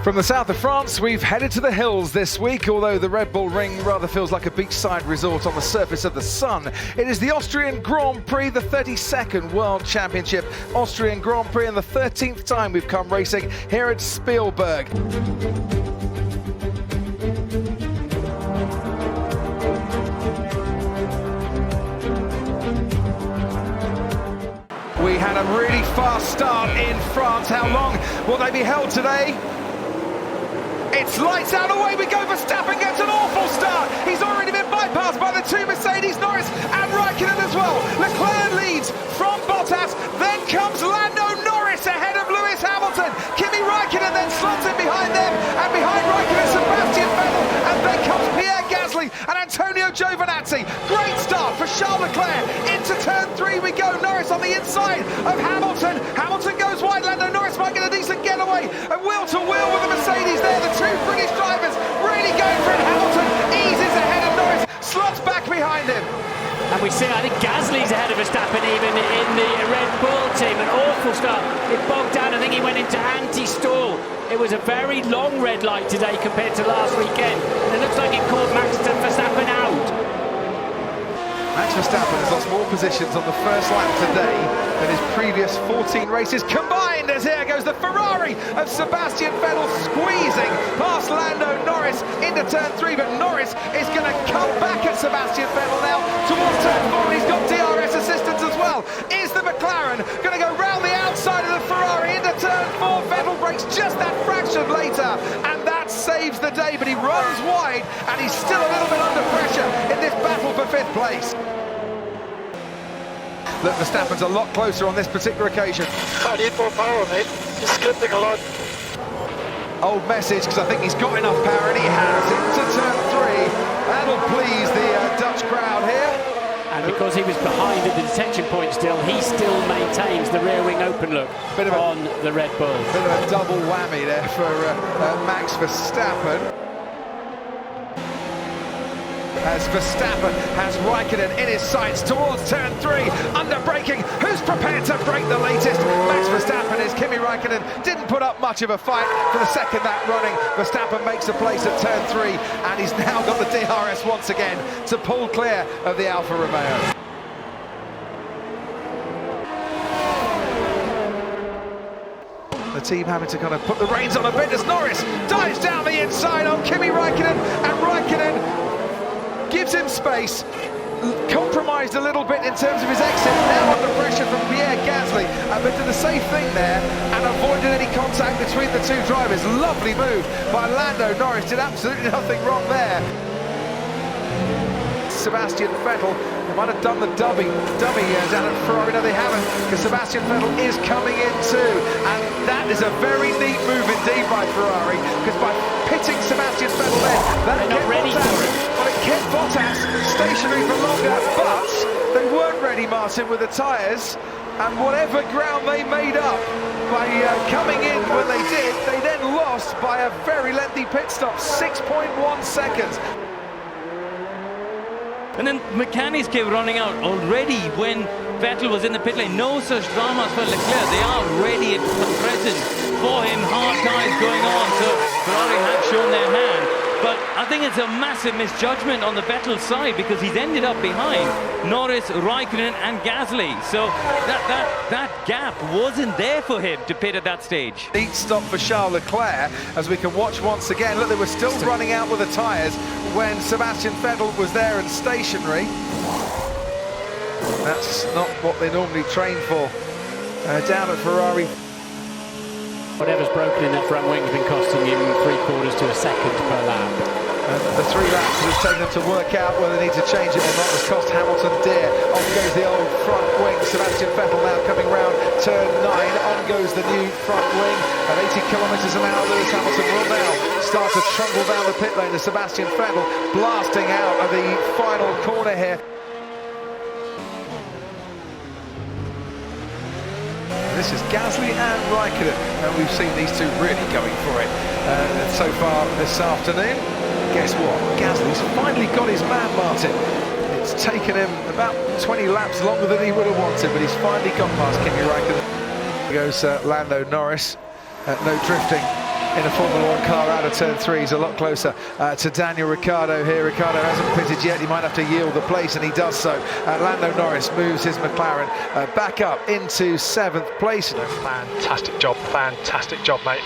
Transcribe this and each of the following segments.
From the south of France, we've headed to the hills this week, although the Red Bull Ring rather feels like a beachside resort on the surface of the sun. It is the Austrian Grand Prix, the 32nd World Championship Austrian Grand Prix, and the 13th time we've come racing here at Spielberg. We had a really fast start in France. How long will they be held today? It's lights out, away we go. Verstappen gets an awful start. He's already been bypassed by the two Mercedes, Norris and Raikkonen as well. Leclerc leads from Bottas, then comes Lando Norris ahead of Lewis Hamilton. Kimi Raikkonen then slots in behind them, and behind Raikkonen, Sebastian Vettel, and then comes Pierre Gasly and Antonio Giovinazzi. Great start for Charles Leclerc. Into turn 3 we go. Norris on the inside of Hamilton. Hamilton goes wide. Lando Norris might get a decent getaway, and wheel to wheel with the Mercedes there. The two British drivers really going for it. Hamilton eases ahead of Norris, slots back behind him. And we see, I think Gasly's ahead of Verstappen even in the Red Bull team. An awful start. It bogged down. I think he went into anti-stall. It was a very long red light today compared to last weekend. And it looks like it caught Max Verstappen out. Max Verstappen has lost more positions on the first lap today than his previous 14 races combined, as here goes the Ferrari of Sebastian Vettel squeezing past Lando Norris into turn 3, but Norris is going to come back at Sebastian Vettel now towards turn 4, and he's got DRS assistance as well. Is the McLaren going to go round the outside of the Ferrari into turn 4? Vettel breaks just that fraction later, and that saves the day, but he runs wide, and he's still a little bit under pressure in this battle for 5th place. Look, Verstappen's a lot closer on this particular occasion. I need more power, mate. He's slipping a lot. Old message, because I think he's got enough power, and he has. Into turn 3. That'll please the Dutch crowd here. And because he was behind at the detection point still, he still maintains the rear wing open look on the Red Bull. Bit of a double whammy there for Max Verstappen. As Verstappen has Raikkonen in his sights towards turn 3, under braking. Who's prepared to break the latest? Max Verstappen is. Kimi Raikkonen didn't put up much of a fight for the second lap running. Verstappen makes a place at turn 3, and he's now got the DRS once again to pull clear of the Alfa Romeo. The team having to kind of put the reins on a bit as Norris dives down the inside on Kimi Raikkonen, and Raikkonen gives him space, compromised a little bit in terms of his exit, now under pressure from Pierre Gasly, but did the safe thing there and avoided any contact between the two drivers. Lovely move by Lando Norris, did absolutely nothing wrong there. Sebastian Vettel, they might have done the dummy down at Ferrari. No, they haven't, because Sebastian Vettel is coming in too, and that is a very neat move indeed by Ferrari, because by pitting Sebastian Vettel in, that kept Bottas, it kept Bottas stationary for longer, but they weren't ready, Martin, with the tyres, and whatever ground they made up by coming in when they did, they then lost by a very lengthy pit stop, 6.1 seconds. And then mechanics kept running out already when Vettel was in the pit lane. No such dramas for Leclerc. They are ready at present for him. Hard times going on, so Ferrari have shown their hand. But I think it's a massive misjudgment on the Vettel side, because he's ended up behind Norris, Raikkonen and Gasly. So that gap wasn't there for him to pit at that stage. Neat stop for Charles Leclerc, as we can watch once again. Look, they were still running out with the tyres when Sebastian Vettel was there and stationary. That's not what they normally train for down at Ferrari. Whatever's broken in that front wing has been costing him 3/4 to a second per lap. And the 3 laps it has taken them to work out whether they need to change it or not has cost Hamilton dear. On goes the old front wing. Sebastian Vettel now coming round turn 9. On goes the new front wing at 80 kilometres an hour. Lewis Hamilton will now start to trundle down the pit lane as Sebastian Vettel blasting out of the final corner here. This is Gasly and Raikkonen, and we've seen these two really going for it so far this afternoon. Guess what? Gasly's finally got his man, Martin. It's taken him about 20 laps longer than he would have wanted, but he's finally got past Kimi Raikkonen. Here goes Lando Norris, no drifting in a Formula 1 car out of turn 3. He's a lot closer to Daniel Ricciardo here. Ricciardo hasn't pitted yet. He might have to yield the place, and he does so. Lando Norris moves his McLaren back up into 7th place. Fantastic job, mate.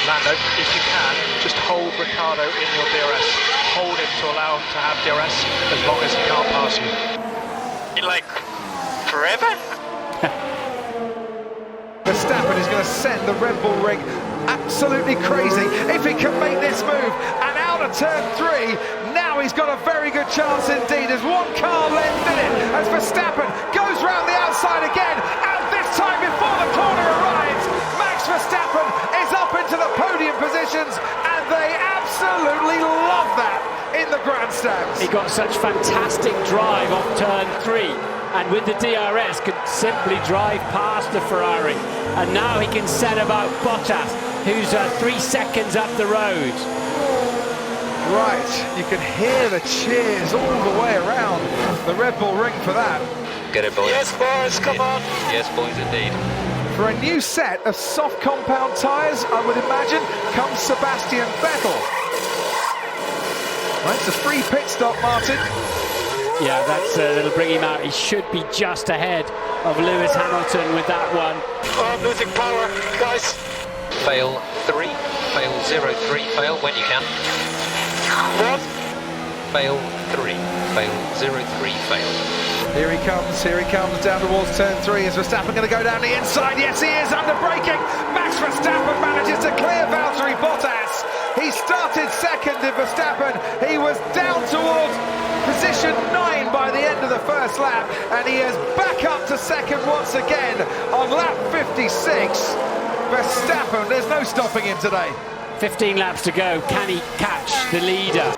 Lando, if you can, just hold Ricciardo in your DRS. Hold him to allow him to have DRS as long as he can't pass you. Like, forever? Verstappen is going to send the Red Bull ring absolutely crazy if he can make this move. And out of turn 3, now he's got a very good chance indeed. There's one car length in it as Verstappen goes round the outside again. And this time before the corner arrives, Max Verstappen is up into the podium positions, and they absolutely love that in the grandstands. He got such fantastic drive off turn 3, and with the DRS could simply drive past the Ferrari. And now he can set about Bottas, who's 3 seconds up the road. Right, you can hear the cheers all the way around the Red Bull ring for that. Get it, boys. Yes, boys, come on. Yes, boys, indeed. For a new set of soft compound tyres, I would imagine, comes Sebastian Vettel. Right, it's a free pit stop, Martin. Yeah, that'll bring him out. He should be just ahead of Lewis Hamilton with that one. Oh, I'm losing power, guys. Fail 3, fail 0, 3, fail when you can. What? Fail 3, fail 0, 3, fail. Here he comes down towards turn 3. Is Verstappen going to go down the inside? Yes, he is, under braking. Max Verstappen manages to clear Valtteri Bottas. He started second in Verstappen. He was down towards position 9 by the end of the first lap, and he is back up to second once again on lap 56. Verstappen, there's no stopping him today. 15 laps to go. Can he catch the leader?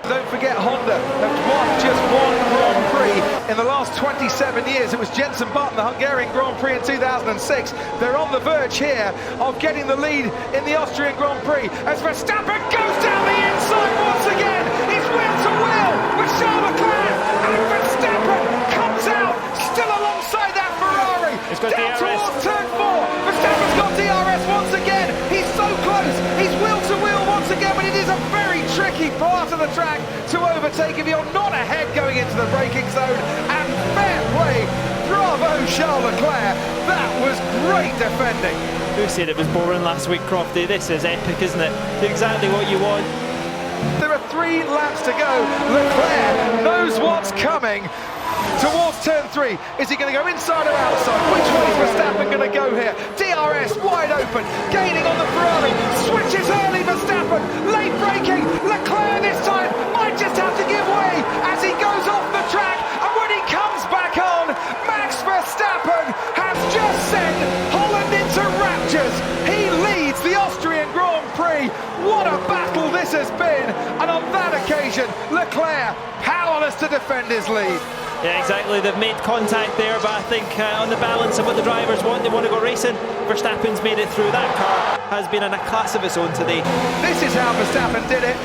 Don't forget, Honda have won just one Grand Prix in the last 27 years. It was Jenson Button, the Hungarian Grand Prix in 2006. They're on the verge here of getting the lead in the Austrian Grand Prix as Verstappen goes down the inside once again. It's wheel to wheel with Charles Leclerc, and Verstappen comes out still alongside that Ferrari. He's got down DRS. towards turn 4. Verstappen's got DRS once again. He's so close. He's wheel to wheel once again, but it is a very tricky part of the track to overtake if you're not ahead going into the braking zone. And fair play, bravo Charles Leclerc, that was great defending. Who said it was boring last week, Crofty? This is epic, isn't it? Exactly what you want. There are 3 laps to go. Leclerc knows what's coming towards turn 3. Is he going to go inside or outside? Which way is Verstappen going to go here? DRS wide open, gaining on the Ferrari, switches early Verstappen, late braking. Leclerc this time might just have to give way as he goes off the track, and when he comes back on, Max Verstappen has just sent Holland into raptures. He leads the Austrian Grand Prix. What a battle this has been, and on that occasion Leclerc powerless to defend his lead. Yeah, exactly. They've made contact there, but I think on the balance of what the drivers want, they want to go racing. Verstappen's made it through. That car has been in a class of its own today. This is how Verstappen did it.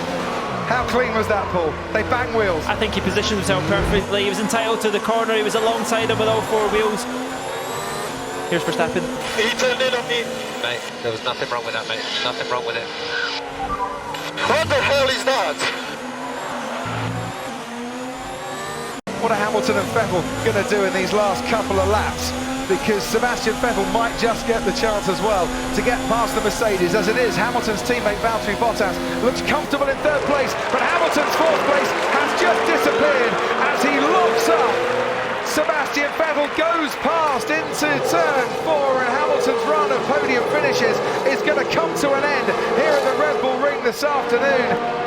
How clean was that, Paul? They bang wheels. I think he positioned himself perfectly. He was entitled to the corner. He was alongside him with all 4 wheels. Here's Verstappen. He turned in on me. Mate, there was nothing wrong with that, mate. Nothing wrong with it. What the hell is that? What are Hamilton and Vettel going to do in these last couple of laps? Because Sebastian Vettel might just get the chance as well to get past the Mercedes. As it is, Hamilton's teammate Valtteri Bottas looks comfortable in 3rd place, but Hamilton's 4th place has just disappeared as he looks up. Sebastian Vettel goes past into turn 4, and Hamilton's run of podium finishes is going to come to an end here at the Red Bull Ring this afternoon.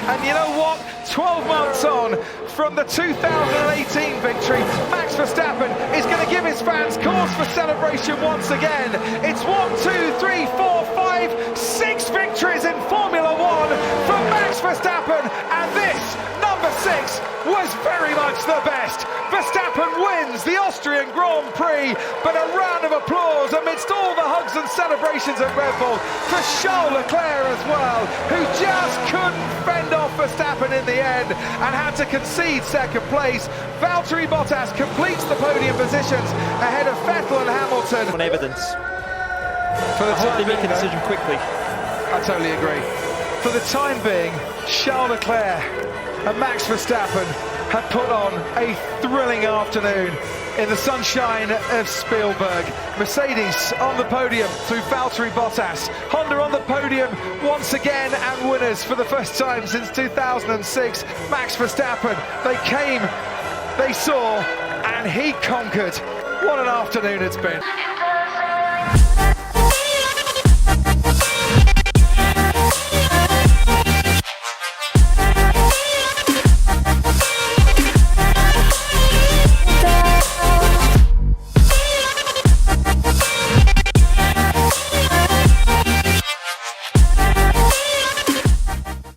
And you know what? 12 months on from the 2018 victory, Max Verstappen is going to give his fans cause for celebration once again. It's 1, 2, 3, 4, 5, 6 victories in Formula 1 for Max Verstappen, and this, number 6, was very much the best. Verstappen wins the Austrian Grand Prix, but a round of applause amidst all the hugs and celebrations at Red Bull for Charles Leclerc as well, who just couldn't fend off Verstappen in the end and had to concede second place. Valtteri Bottas completes the podium positions ahead of Vettel and Hamilton. On evidence. For the I hope time they make a being, decision quickly. I totally agree. For the time being, Charles Leclerc and Max Verstappen have put on a thrilling afternoon in the sunshine of Spielberg. Mercedes on the podium through Valtteri Bottas. Honda on the podium once again and winners for the first time since 2006. Max Verstappen, they came, they saw, and he conquered. What an afternoon it's been.